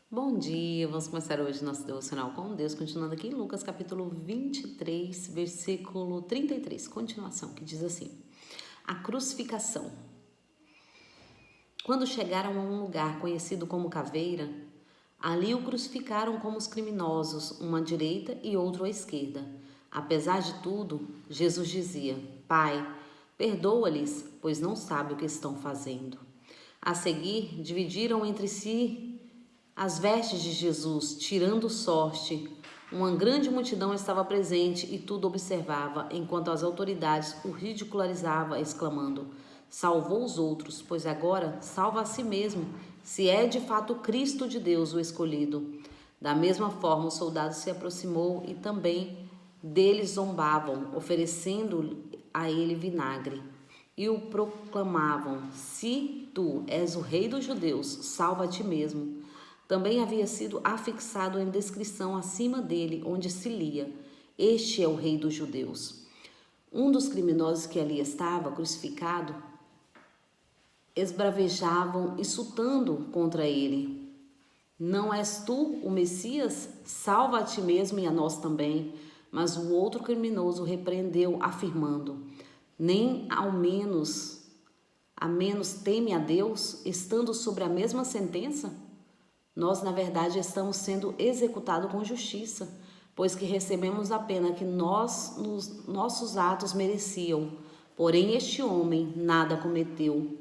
Bom dia, vamos começar hoje nosso devocional com Deus, continuando aqui em Lucas capítulo 23, versículo 33, continuação, que diz assim: a crucificação. Quando chegaram a um lugar conhecido como Caveira, ali o crucificaram como os criminosos, uma à direita e outro à esquerda. Apesar de tudo, Jesus dizia: Pai, perdoa-lhes, pois não sabem o que estão fazendo. A seguir, dividiram entre si as vestes de Jesus, tirando sorte. Uma grande multidão estava presente e tudo observava, enquanto as autoridades o ridicularizavam, exclamando: salvou os outros, pois agora salva a si mesmo, se é de fato o Cristo de Deus o escolhido. Da mesma forma, o soldado se aproximou e também deles zombavam, oferecendo a ele vinagre. E o proclamavam: se tu és o rei dos judeus, salva a ti mesmo. Também havia sido afixado em descrição acima dele, onde se lia: este é o rei dos judeus. Um dos criminosos que ali estava, crucificado, esbravejavam, insultando contra ele: não és tu o Messias? Salva a ti mesmo e a nós também. Mas o outro criminoso repreendeu, afirmando: nem a menos teme a Deus, estando sobre a mesma sentença? Nós, na verdade, estamos sendo executados com justiça, pois que recebemos a pena que nossos atos mereciam. Porém, este homem nada cometeu.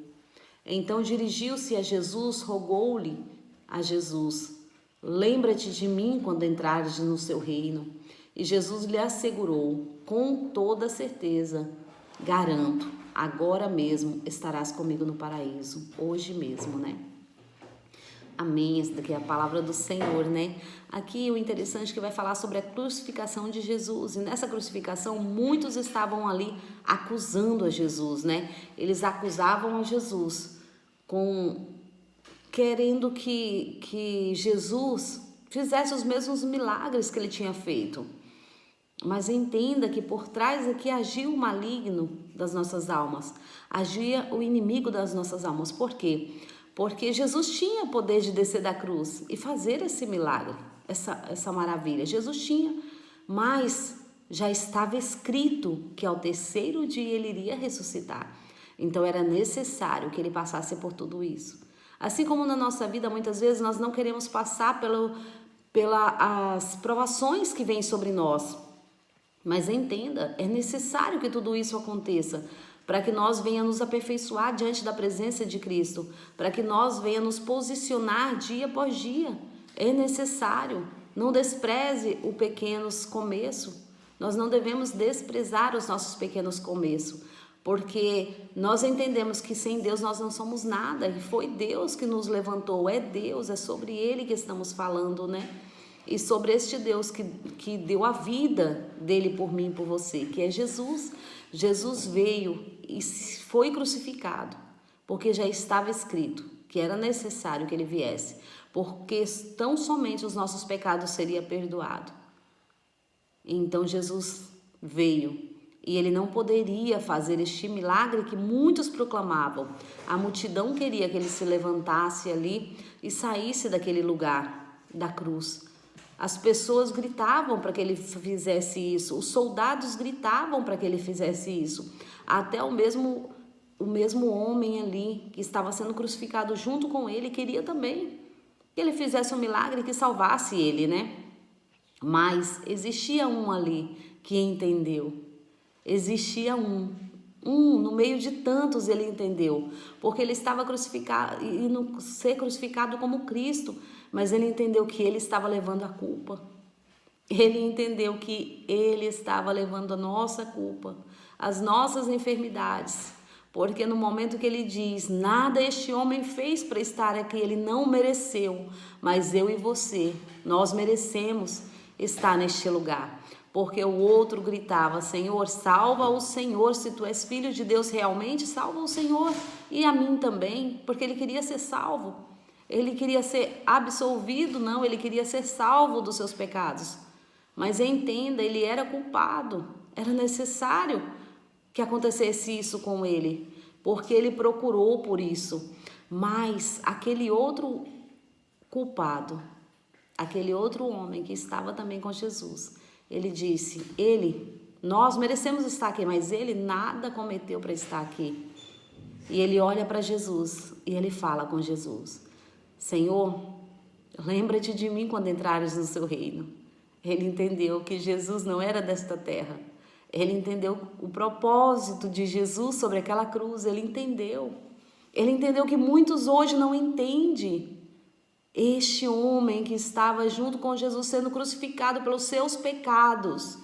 Então dirigiu-se a Jesus, rogou-lhe a Jesus: lembra-te de mim quando entrares no seu reino. E Jesus lhe assegurou: com toda certeza, garanto, agora mesmo estarás comigo no paraíso, hoje mesmo, né? Amém, essa daqui é a palavra do Senhor, né? Aqui o interessante é que vai falar sobre a crucificação de Jesus. E nessa crucificação, muitos estavam ali acusando a Jesus, né? Eles acusavam a Jesus, querendo que Jesus fizesse os mesmos milagres que ele tinha feito. Mas entenda que por trás aqui agia o maligno das nossas almas, agia o inimigo das nossas almas. Por quê? Porque Jesus tinha poder de descer da cruz e fazer esse milagre, essa maravilha. Jesus tinha, mas já estava escrito que ao terceiro dia ele iria ressuscitar. Então era necessário que ele passasse por tudo isso. Assim como na nossa vida, muitas vezes nós não queremos passar pelas provações que vêm sobre nós. Mas entenda, é necessário que tudo isso aconteça para que nós venhamos nos aperfeiçoar diante da presença de Cristo, para que nós venhamos nos posicionar dia após dia. É necessário. Não despreze o pequenos começo. Nós não devemos desprezar os nossos pequenos começos, porque nós entendemos que sem Deus nós não somos nada, e foi Deus que nos levantou, é Deus, é sobre Ele que estamos falando, né? E sobre este Deus que deu a vida dele por mim e por você, que é Jesus. Jesus veio e foi crucificado, porque já estava escrito que era necessário que ele viesse, porque tão somente os nossos pecados seriam perdoados. Então Jesus veio e ele não poderia fazer este milagre que muitos proclamavam. A multidão queria que ele se levantasse ali e saísse daquele lugar da cruz. As pessoas gritavam para que ele fizesse isso, os soldados gritavam para que ele fizesse isso, até o mesmo homem ali que estava sendo crucificado junto com ele queria também que ele fizesse um milagre que salvasse ele, né? Mas existia um ali que entendeu, existia no meio de tantos ele entendeu, porque ele estava crucificado e não ser crucificado como Cristo, mas ele entendeu que ele estava levando a culpa. Ele entendeu que ele estava levando a nossa culpa, as nossas enfermidades, porque no momento que ele diz: nada este homem fez para estar aqui, ele não mereceu, mas eu e você, nós merecemos estar neste lugar. Porque o outro gritava: Senhor, salva o Senhor, se tu és filho de Deus realmente, salva o Senhor e a mim também, porque ele queria ser salvo. Ele queria ser absolvido, não, ele queria ser salvo dos seus pecados. Mas entenda, ele era culpado, era necessário que acontecesse isso com ele, porque ele procurou por isso. Mas aquele outro culpado, aquele outro homem que estava também com Jesus, ele disse, nós merecemos estar aqui, mas ele nada cometeu para estar aqui. E ele olha para Jesus e ele fala com Jesus, Senhor, lembra-te de mim quando entrares no seu reino. Ele entendeu que Jesus não era desta terra. Ele entendeu o propósito de Jesus sobre aquela cruz. Ele entendeu. Ele entendeu que muitos hoje não entendem. Este homem que estava junto com Jesus sendo crucificado pelos seus pecados.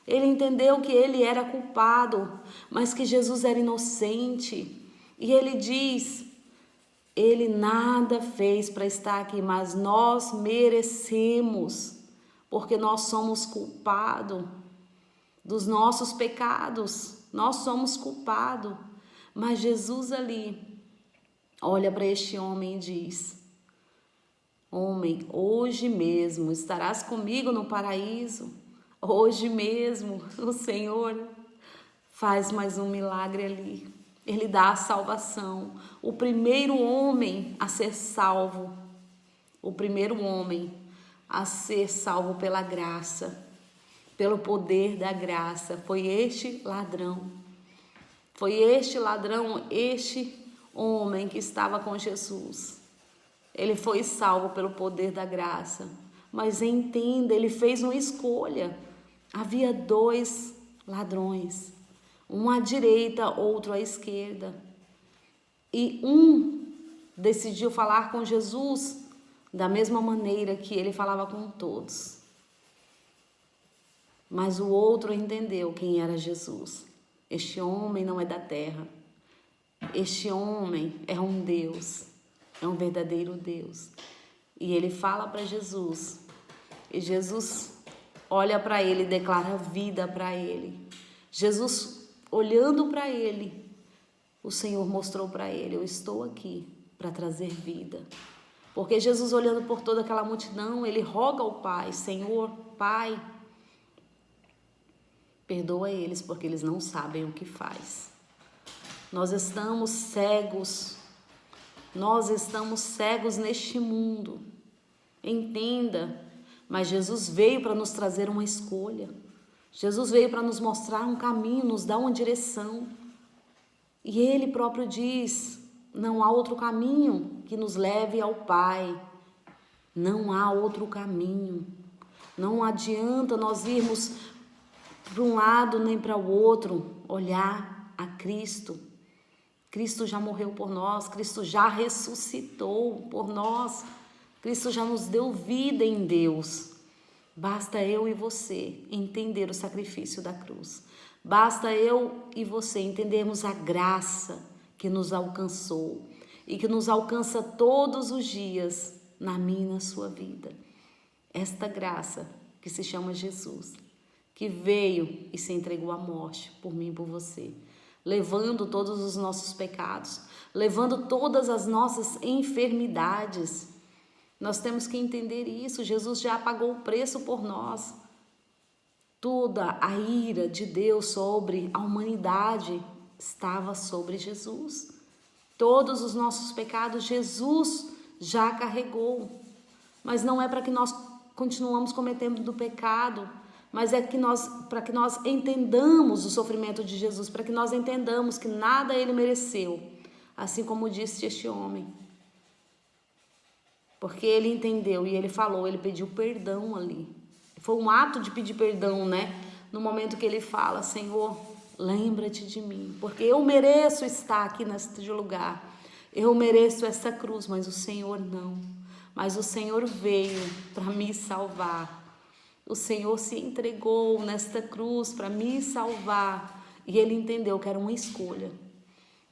Ele entendeu que ele era culpado, mas que Jesus era inocente. E ele diz, ele nada fez para estar aqui, mas nós merecemos, porque nós somos culpados dos nossos pecados. Nós somos culpados. Mas Jesus ali olha para este homem e diz, homem, hoje mesmo estarás comigo no paraíso. Hoje mesmo o Senhor faz mais um milagre ali. Ele dá a salvação. O primeiro homem a ser salvo. O primeiro homem a ser salvo pela graça. Pelo poder da graça. Foi este ladrão. Foi este ladrão, este homem que estava com Jesus. Ele foi salvo pelo poder da graça. Mas entenda, ele fez uma escolha. Havia 2 ladrões. Um à direita, outro à esquerda. E um decidiu falar com Jesus da mesma maneira que ele falava com todos. Mas o outro entendeu quem era Jesus. Este homem não é da terra. Este homem é um Deus. É um verdadeiro Deus. E ele fala para Jesus. E Jesus olha para ele e declara vida para ele. Jesus olhando para ele, o Senhor mostrou para ele, eu estou aqui para trazer vida. Porque Jesus olhando por toda aquela multidão, ele roga ao Pai, Senhor, Pai, perdoa eles porque eles não sabem o que faz. Nós estamos cegos neste mundo. Entenda, mas Jesus veio para nos trazer uma escolha. Jesus veio para nos mostrar um caminho, nos dar uma direção. E Ele próprio diz, não há outro caminho que nos leve ao Pai. Não há outro caminho. Não adianta nós irmos para um lado nem para o outro, olhar a Cristo. Cristo já morreu por nós, Cristo já ressuscitou por nós. Cristo já nos deu vida em Deus. Basta eu e você entender o sacrifício da cruz. Basta eu e você entendermos a graça que nos alcançou e que nos alcança todos os dias na minha e na sua vida. Esta graça que se chama Jesus, que veio e se entregou à morte por mim e por você, levando todos os nossos pecados, levando todas as nossas enfermidades. Nós temos que entender isso. Jesus já pagou o preço por nós. Toda a ira de Deus sobre a humanidade estava sobre Jesus. Todos os nossos pecados Jesus já carregou. Mas não é para que nós continuamos cometendo do pecado, mas é para que nós entendamos o sofrimento de Jesus, para que nós entendamos que nada ele mereceu, assim como disse este homem. Porque ele entendeu e ele falou, ele pediu perdão ali. Foi um ato de pedir perdão, né? No momento que ele fala, Senhor, lembra-te de mim, porque eu mereço estar aqui neste lugar. Eu mereço essa cruz, mas o Senhor não. Mas o Senhor veio para me salvar. O Senhor se entregou nesta cruz para me salvar. E ele entendeu que era uma escolha.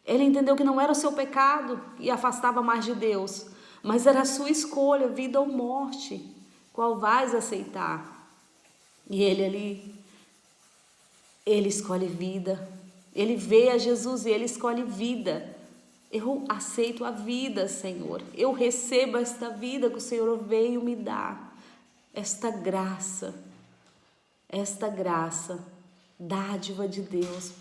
Ele entendeu que não era o seu pecado e afastava mais de Deus, mas era a sua escolha, vida ou morte. Qual vais aceitar? E ele ali, ele escolhe vida. Ele vê a Jesus e ele escolhe vida. Eu aceito a vida, Senhor. Eu recebo esta vida que o Senhor veio me dar. Esta graça, dádiva de Deus.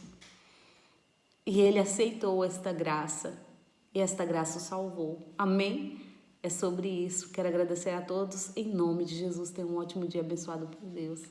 E ele aceitou esta graça. E esta graça o salvou. Amém? É sobre isso. Quero agradecer a todos em nome de Jesus. Tenham um ótimo dia abençoado por Deus.